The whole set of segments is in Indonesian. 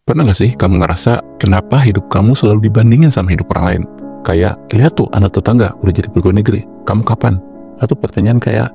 Pernah gak sih kamu ngerasa kenapa hidup kamu selalu dibandingin sama hidup orang lain? Kayak, lihat tuh anak tetangga udah jadi pegawai negeri, kamu kapan? Atau pertanyaan kayak,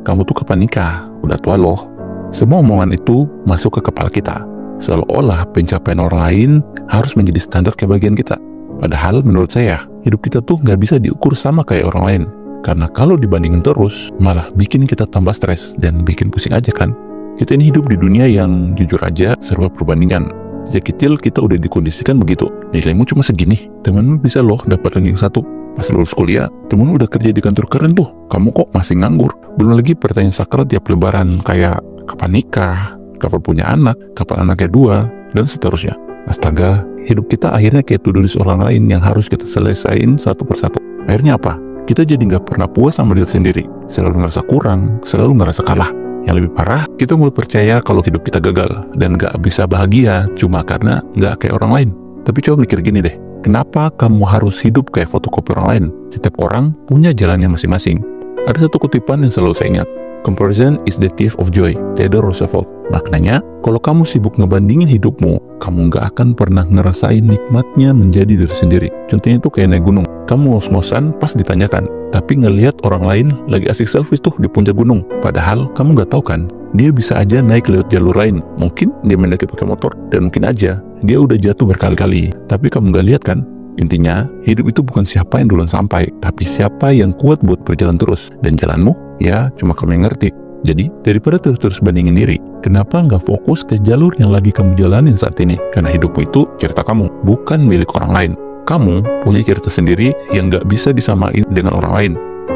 kamu tuh kapan nikah? Udah tua loh. Semua omongan itu masuk ke kepala kita, seolah-olah pencapaian orang lain harus menjadi standar kebahagiaan kita. Padahal menurut saya, hidup kita tuh gak bisa diukur sama kayak orang lain. Karena kalau dibandingin terus, malah bikin kita tambah stres dan bikin pusing aja kan. Kita ini hidup di dunia yang jujur aja serba perbandingan. Sejak kecil kita udah dikondisikan begitu. Nilaimu cuma segini, temenmu bisa loh dapat ranking 1. Pas lulus kuliah, temenmu udah kerja di kantor keren tuh. Kamu kok masih nganggur? Belum lagi pertanyaan sakral tiap lebaran kayak kapan nikah, kapan punya anak, kapan anaknya 2, dan seterusnya. Astaga, hidup kita akhirnya kayak to-do list orang lain yang harus kita selesain satu persatu. Akhirnya apa? Kita jadi nggak pernah puas sama diri sendiri. Selalu ngerasa kurang, selalu ngerasa kalah. Yang lebih parah, kita mulai percaya kalau hidup kita gagal dan gak bisa bahagia cuma karena gak kayak orang lain. Tapi coba mikir gini deh, kenapa kamu harus hidup kayak fotokopi orang lain? Setiap orang punya jalannya masing-masing. Ada satu kutipan yang selalu saya ingat, comparison is the thief of joy, Theodore Roosevelt. Maknanya, kalau kamu sibuk ngebandingin hidupmu, kamu gak akan pernah ngerasain nikmatnya menjadi diri sendiri. Contohnya itu kayak naik gunung. Kamu ngos-ngosan pas ditanyakan, tapi ngelihat orang lain lagi asik selfie tuh di puncak gunung. Padahal kamu nggak tahu kan, dia bisa aja naik lewat jalur lain. Mungkin dia mendaki pakai motor, dan mungkin aja dia udah jatuh berkali-kali. Tapi kamu nggak lihat kan? Intinya, hidup itu bukan siapa yang duluan sampai, tapi siapa yang kuat buat berjalan terus. Dan jalanmu, ya cuma kamu yang ngerti. Jadi, daripada terus-terus bandingin diri, kenapa nggak fokus ke jalur yang lagi kamu jalanin saat ini? Karena hidupmu itu cerita kamu, bukan milik orang lain. Kamu punya cerita sendiri yang gak bisa disamain dengan orang lain.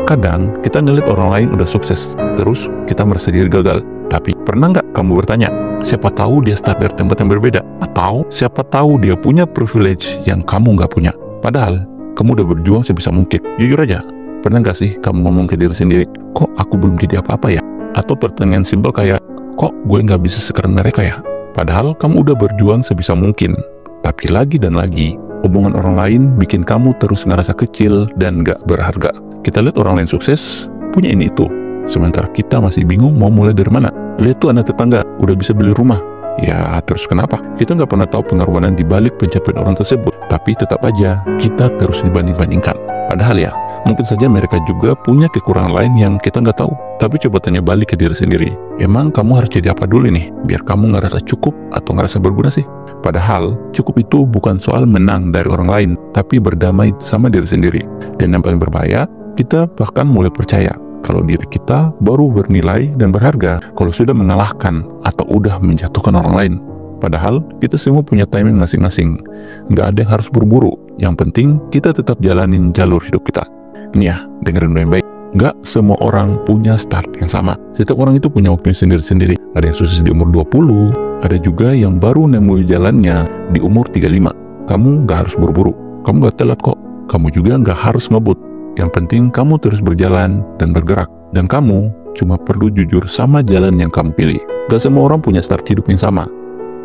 Kadang kita ngeliat orang lain udah sukses, terus kita merasa diri gagal. Tapi pernah nggak kamu bertanya, siapa tahu dia start dari tempat yang berbeda? Atau siapa tahu dia punya privilege yang kamu nggak punya? Padahal kamu udah berjuang sebisa mungkin. Jujur aja, pernah nggak sih kamu ngomong ke diri sendiri, kok aku belum jadi apa-apa ya? Atau pertanyaan simpel kayak, kok gue nggak bisa sekeren mereka ya? Padahal kamu udah berjuang sebisa mungkin. Tapi lagi dan lagi, omongan orang lain bikin kamu terus ngerasa kecil dan gak berharga. Kita lihat orang lain sukses, punya ini itu. Sementara kita masih bingung mau mulai dari mana. Lihat tuh anak tetangga, udah bisa beli rumah. Ya, terus kenapa? Kita nggak pernah tahu pengorbanan di balik pencapaian orang tersebut. Tapi tetap aja, kita terus dibanding-bandingkan. Padahal ya, mungkin saja mereka juga punya kekurangan lain yang kita nggak tahu. Tapi coba tanya balik ke diri sendiri. Emang kamu harus jadi apa dulu nih? Biar kamu ngerasa cukup atau ngerasa berguna sih? Padahal, cukup itu bukan soal menang dari orang lain, tapi berdamai sama diri sendiri. Dan yang paling berbahaya, kita bahkan mulai percaya kalau diri kita baru bernilai dan berharga kalau sudah mengalahkan atau udah menjatuhkan orang lain. Padahal, kita semua punya timing masing-masing. Nggak ada yang harus buru-buru. Yang penting, kita tetap jalanin jalur hidup kita. Ini ya, dengerin baik-baik. Nggak semua orang punya start yang sama. Setiap orang itu punya waktunya sendiri-sendiri. Ada yang sukses di umur 20, ada juga yang baru nemu jalannya di umur 35. Kamu nggak harus buru-buru. Kamu nggak telat kok. Kamu juga nggak harus ngebut. Yang penting kamu terus berjalan dan bergerak. Dan kamu cuma perlu jujur sama jalan yang kamu pilih. Gak semua orang punya start hidup yang sama.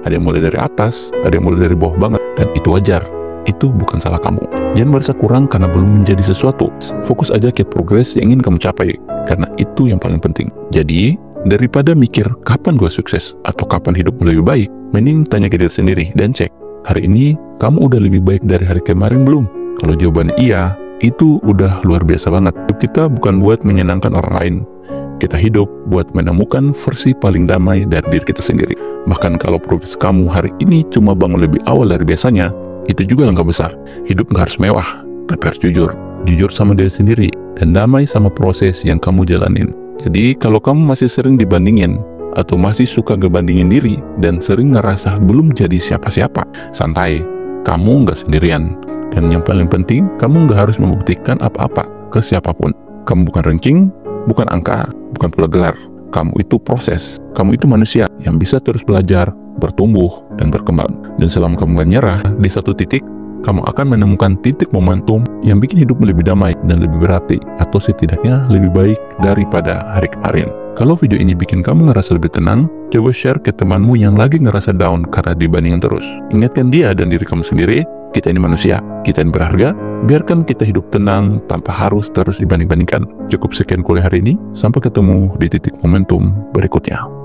Ada yang mulai dari atas, ada yang mulai dari bawah banget. Dan itu wajar. Itu bukan salah kamu. Jangan merasa kurang karena belum menjadi sesuatu. Fokus aja ke progres yang ingin kamu capai. Karena itu yang paling penting. Jadi, daripada mikir kapan gue sukses atau kapan hidup lebih baik, mending tanya ke diri sendiri dan cek, hari ini kamu udah lebih baik dari hari kemarin belum? Kalau jawabannya iya, itu udah luar biasa banget. Hidup kita bukan buat menyenangkan orang lain. Kita hidup buat menemukan versi paling damai dari diri kita sendiri. Bahkan kalau progres kamu hari ini cuma bangun lebih awal dari biasanya, itu juga langkah besar. Hidup nggak harus mewah, tapi harus jujur. Jujur sama diri sendiri dan damai sama proses yang kamu jalanin. Jadi kalau kamu masih sering dibandingin atau masih suka ngebandingin diri dan sering ngerasa belum jadi siapa-siapa, santai, kamu nggak sendirian. Dan yang paling penting, kamu nggak harus membuktikan apa-apa ke siapapun. Kamu bukan ranking, bukan angka, bukan pula gelar. Kamu itu proses. Kamu itu manusia yang bisa terus belajar, bertumbuh, dan berkembang. Dan selama kamu nggak nyerah di satu titik, kamu akan menemukan titik momentum yang bikin hidupmu lebih damai dan lebih berarti, atau setidaknya lebih baik daripada hari kemarin. Kalau video ini bikin kamu ngerasa lebih tenang, coba share ke temanmu yang lagi ngerasa down karena dibandingin terus. Ingatkan dia dan diri kamu sendiri, kita ini manusia, kita ini berharga, biarkan kita hidup tenang tanpa harus terus dibanding-bandingkan. Cukup sekian kuliah hari ini, sampai ketemu di titik momentum berikutnya.